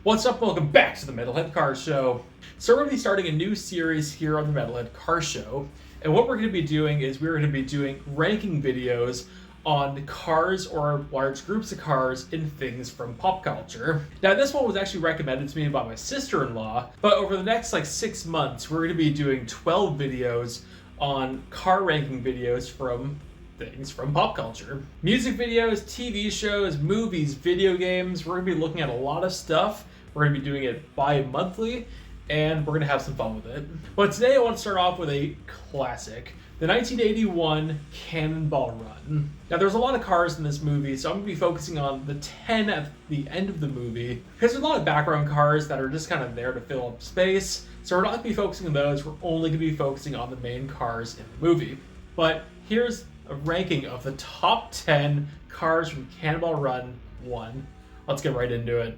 What's up? Welcome back to the Metalhead Car Show. So we're going to be starting a new series here on the Metalhead Car Show. And what we're going to be doing is we're going to be doing ranking videos on cars or large groups of cars in things from pop culture. Now this one was actually recommended to me by my sister-in-law, but over the next 6 months we're going to be doing 12 videos on car ranking videos from things from pop culture. Music videos, TV shows, movies, video games. We're going to be looking at a lot of stuff. We're going to be doing it bi-monthly, and we're going to have some fun with it. But today I want to start off with a classic, the 1981 Cannonball Run. Now there's a lot of cars in this movie, so I'm going to be focusing on the 10 at the end of the movie, because there's a lot of background cars that are just kind of there to fill up space, so we're not going to be focusing on those, we're only going to be focusing on the main cars in the movie. But here's a ranking of the top 10 cars from Cannonball Run 1. Let's get right into it.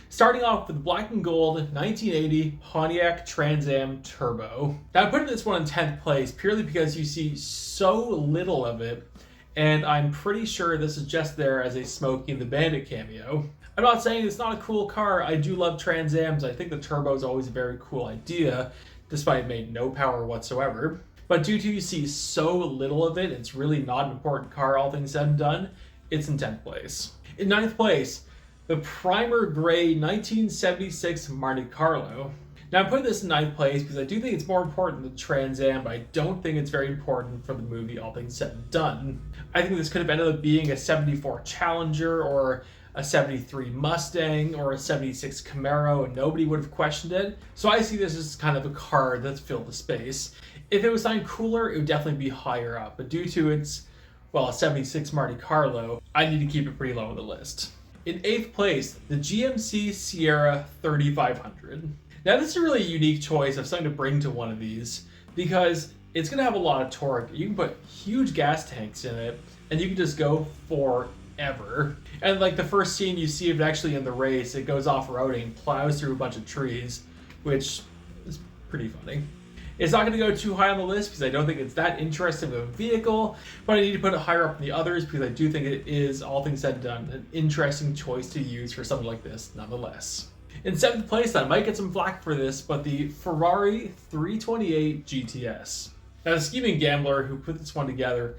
Starting off with the black and gold 1980 Pontiac Trans Am Turbo. Now I'm putting this one in 10th place purely because you see so little of it, and I'm pretty sure this is just there as a Smokey and the Bandit cameo. I'm not saying it's not a cool car. I do love Trans Ams. I think the Turbo is always a very cool idea, despite it made no power whatsoever. But due to you see so little of it, it's really not an important car, all things said and done, it's in 10th place. In 9th place, the Primer Gray 1976 Monte Carlo. Now I'm putting this in 9th place because I do think it's more important than Trans Am, but I don't think it's very important for the movie, all things said and done. I think this could have ended up being a 74 Challenger or a 73 Mustang or a 76 Camaro, and nobody would have questioned it. So I see this as kind of a car that's filled the space. If it was something cooler, it would definitely be higher up, but due to its, a 76 Monte Carlo, I need to keep it pretty low on the list. In 8th place, the GMC Sierra 3500. Now this is a really unique choice of something to bring to one of these because it's going to have a lot of torque. You can put huge gas tanks in it and you can just go forever. And the first scene you see of it actually in the race, it goes off-roading, plows through a bunch of trees, which is pretty funny. It's not going to go too high on the list because I don't think it's that interesting of a vehicle, but I need to put it higher up than the others because I do think it is, all things said and done, an interesting choice to use for something like this nonetheless. In 7th place, I might get some flack for this, but the Ferrari 328 GTS. Now the scheming gambler who put this one together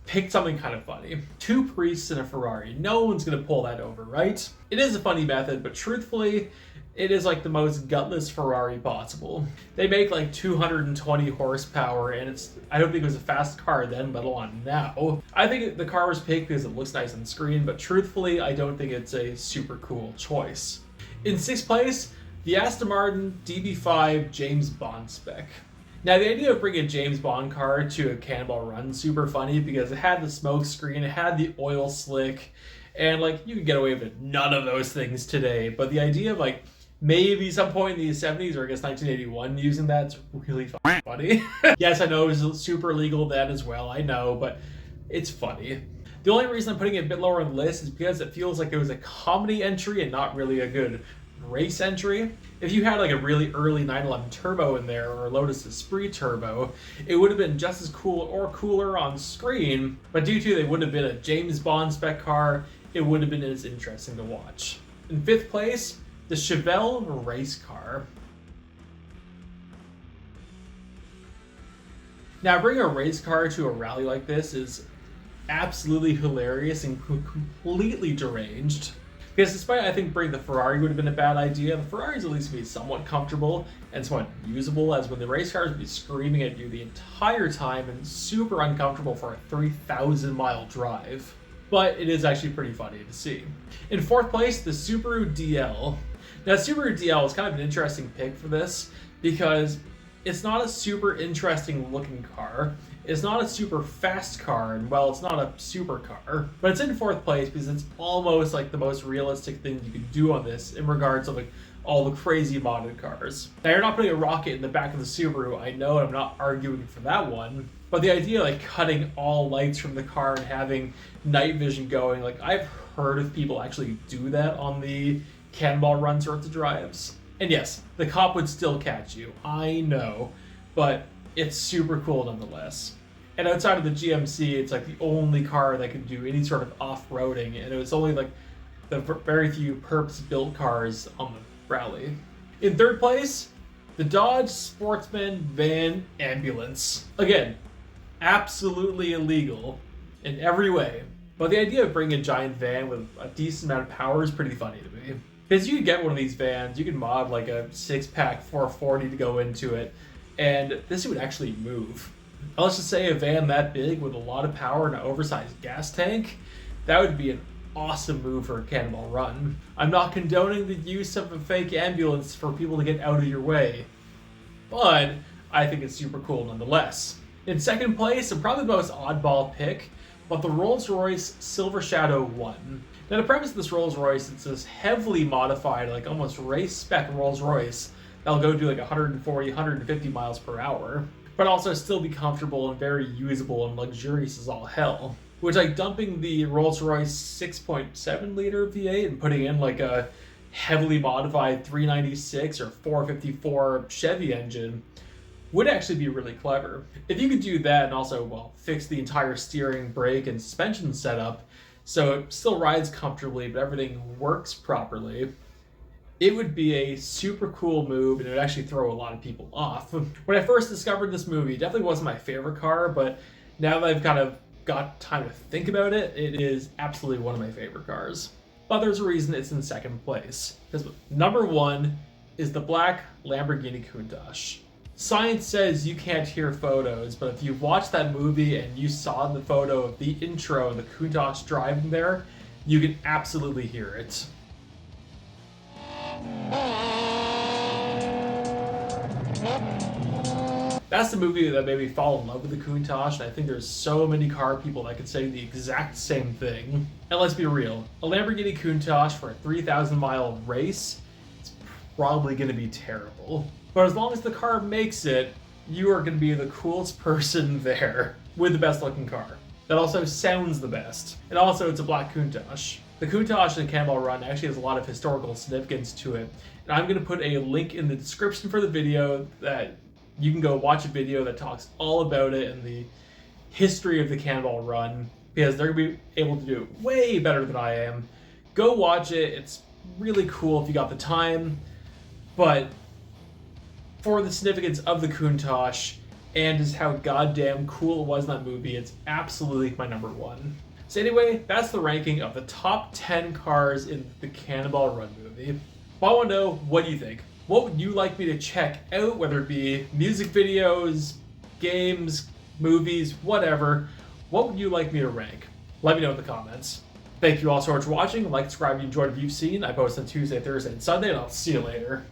picked something kind of funny. 2 priests in a Ferrari. No one's going to pull that over, right? It is a funny method, but truthfully, it is the most gutless Ferrari possible. They make 220 horsepower, and I don't think it was a fast car then, let alone now. I think the car was picked because it looks nice on screen, but truthfully, I don't think it's a super cool choice. In 6th place, the Aston Martin DB5 James Bond spec. Now the idea of bringing a James Bond car to a Cannonball Run is super funny because it had the smoke screen, it had the oil slick, and you could get away with none of those things today, but the idea of maybe some point in the 70s, or I guess 1981, using that's really funny. Yes, I know it was super illegal then as well, I know, but it's funny. The only reason I'm putting it a bit lower on the list is because it feels like it was a comedy entry and not really a good race entry. If you had a really early 911 Turbo in there, or a Lotus Esprit Turbo, it would have been just as cool or cooler on screen, but due to they wouldn't have been a James Bond spec car, it wouldn't have been as interesting to watch. In 5th place, the Chevelle race car. Now, bringing a race car to a rally like this is absolutely hilarious and completely deranged. Because despite I think bringing the Ferrari would have been a bad idea, the Ferrari's at least be somewhat comfortable and somewhat usable, as when the race cars would be screaming at you the entire time and super uncomfortable for a 3,000 mile drive. But it is actually pretty funny to see. In 4th place, the Subaru DL. Now, Subaru DL is kind of an interesting pick for this because it's not a super interesting looking car. It's not a super fast car, and it's not a supercar. But it's in 4th place because it's almost the most realistic thing you could do on this in regards to all the crazy modded cars. Now, you're not putting a rocket in the back of the Subaru. I know, I'm not arguing for that one. But the idea of cutting all lights from the car and having night vision going, I've heard of people actually do that on the Cannonball Run sorts of drives. And yes, the cop would still catch you, I know, but it's super cool nonetheless. And outside of the GMC, it's the only car that can do any sort of off-roading, and it was only the very few purpose-built cars on the Rally. In third place, the Dodge Sportsman Van Ambulance. Again, absolutely illegal in every way. But the idea of bringing a giant van with a decent amount of power is pretty funny to me. Because you can get one of these vans, you can mod like a 6-pack 440 to go into it, and this would actually move. Now, let's just say a van that big with a lot of power and an oversized gas tank, that would be an awesome move for a Cannonball Run. I'm not condoning the use of a fake ambulance for people to get out of your way, but I think it's super cool nonetheless. In second place, and probably the most oddball pick, but the Rolls-Royce Silver Shadow 1. Now the premise of this Rolls-Royce, it's this heavily modified, like almost race spec Rolls-Royce that'll go do like 140, 150 miles per hour, but also still be comfortable and very usable and luxurious as all hell. Which, like, dumping the Rolls-Royce 6.7 liter V8 and putting in like a heavily modified 396 or 454 Chevy engine would actually be really clever. If you could do that and also, well, fix the entire steering, brake, and suspension setup so it still rides comfortably but everything works properly, it would be a super cool move and it would actually throw a lot of people off. When I first discovered this movie, it definitely wasn't my favorite car, but now that I've kind of got time to think about it, it is absolutely one of my favorite cars. But there's a reason it's in second place. Because number one is the black Lamborghini Countach. Science says you can't hear photos, but if you've watched that movie and you saw the photo of the intro and the Countach driving there, you can absolutely hear it. That's the movie that made me fall in love with the Countach, and I think there's so many car people that could say the exact same thing. And let's be real, a Lamborghini Countach for a 3,000 mile race, it's probably going to be terrible. But as long as the car makes it, you are going to be the coolest person there with the best looking car. That also sounds the best. And also, it's a black Countach. The Countach in Cannonball Run actually has a lot of historical significance to it. And I'm going to put a link in the description for the video that you can go watch a video that talks all about it and the history of the Cannonball Run, because they're going to be able to do it way better than I am. Go watch it. It's really cool if you got the time. But for the significance of the Countach and just how goddamn cool it was in that movie, it's absolutely my number one. So anyway, that's the ranking of the top 10 cars in the Cannonball Run movie. But I want to know, what do you think? What would you like me to check out, whether it be music videos, games, movies, whatever? What would you like me to rank? Let me know in the comments. Thank you all so much for watching. Like, subscribe if you enjoyed what you've seen. I post on Tuesday, Thursday, and Sunday, and I'll see you later.